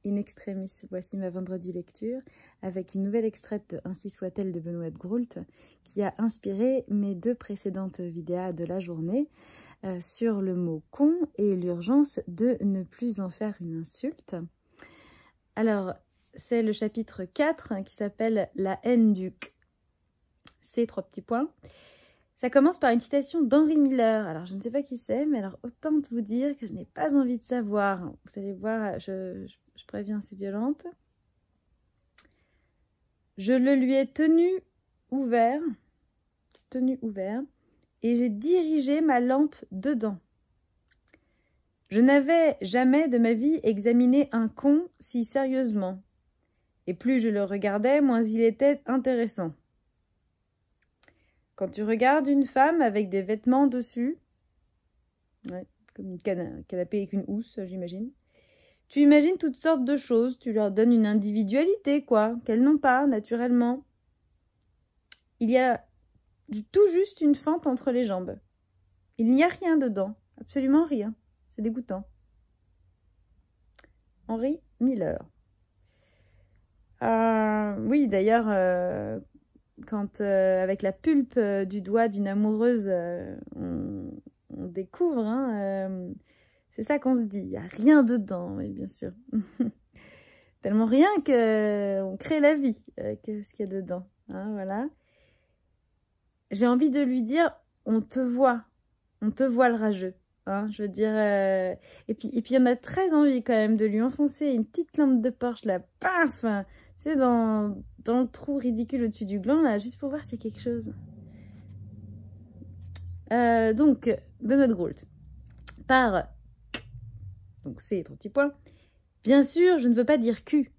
in extremis. Voici ma vendredi lecture avec une nouvelle extraite de Ainsi soit-elle de Benoît de Groult qui a inspiré mes 2 précédentes vidéos de la journée sur le mot con et l'urgence de ne plus en faire une insulte. Alors, c'est le chapitre 4 qui s'appelle La haine du C, 3 petits points. Ça commence par une citation d'Henry Miller. Alors, je ne sais pas qui c'est, mais alors autant vous dire que je n'ai pas envie de savoir. Vous allez voir, je préviens, c'est violente. Je le lui ai tenu ouvert, et j'ai dirigé ma lampe dedans. Je n'avais jamais de ma vie examiné un con si sérieusement. Et plus je le regardais, moins il était intéressant. Quand tu regardes une femme avec des vêtements dessus, ouais, comme un canapé avec une housse, j'imagine, tu imagines toutes sortes de choses, tu leur donnes une individualité, quoi, qu'elles n'ont pas, naturellement. Il y a tout juste une fente entre les jambes. Il n'y a rien dedans, absolument rien. C'est dégoûtant. Henry Miller. Oui, d'ailleurs, quand avec la pulpe du doigt d'une amoureuse, on découvre, hein, c'est ça qu'on se dit, il n'y a rien dedans, oui, bien sûr. Tellement rien qu'on crée la vie avec ce qu'il y a dedans. Hein, voilà. J'ai envie de lui dire, on te voit le rageux. Hein, je veux dire, et puis on a très envie quand même de lui enfoncer une petite lampe de Porsche, là, paf, tu sais, dans le trou ridicule au-dessus du gland, là, juste pour voir s'il y a quelque chose. Donc, Benoît de Groult, par, donc c'est 3 petits points. Bien sûr, je ne veux pas dire cul.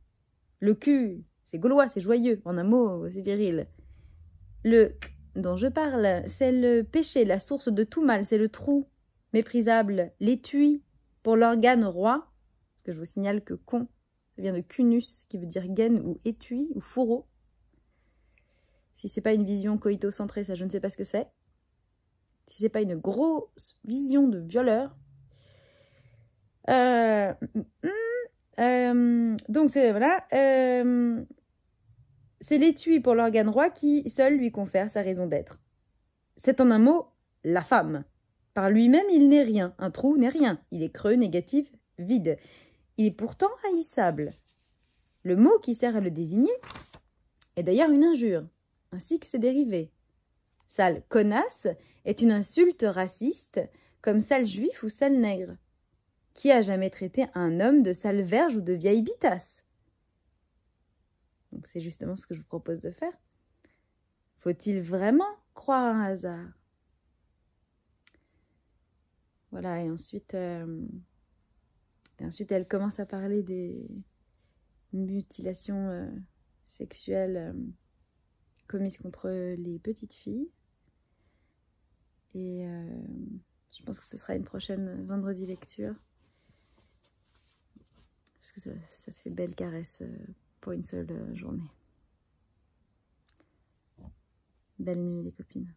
Le cul, c'est gaulois, c'est joyeux, en un mot, c'est viril. Le dont je parle, c'est le péché, la source de tout mal, c'est le trou méprisable, l'étui pour l'organe roi, parce que je vous signale que con, ça vient de cunus, qui veut dire gaine ou étui ou fourreau. Si c'est pas une vision coïto-centrée, ça je ne sais pas ce que c'est. Si c'est pas une grosse vision de violeur. Donc c'est voilà. C'est l'étui pour l'organe roi qui seul lui confère sa raison d'être. C'est en un mot la femme. Par lui-même, il n'est rien. Un trou n'est rien. Il est creux, négatif, vide. Il est pourtant haïssable. Le mot qui sert à le désigner est d'ailleurs une injure, ainsi que ses dérivés. Sale connasse est une insulte raciste, comme sale juif ou sale nègre. Qui a jamais traité un homme de sale verge ou de vieille bitasse? Donc c'est justement ce que je vous propose de faire. Faut-il vraiment croire à un hasard? Voilà, et ensuite elle commence à parler des mutilations sexuelles commises contre les petites filles. Et je pense que ce sera une prochaine vendredi lecture. Parce que ça fait belle caresse pour une seule journée. Belle nuit les copines.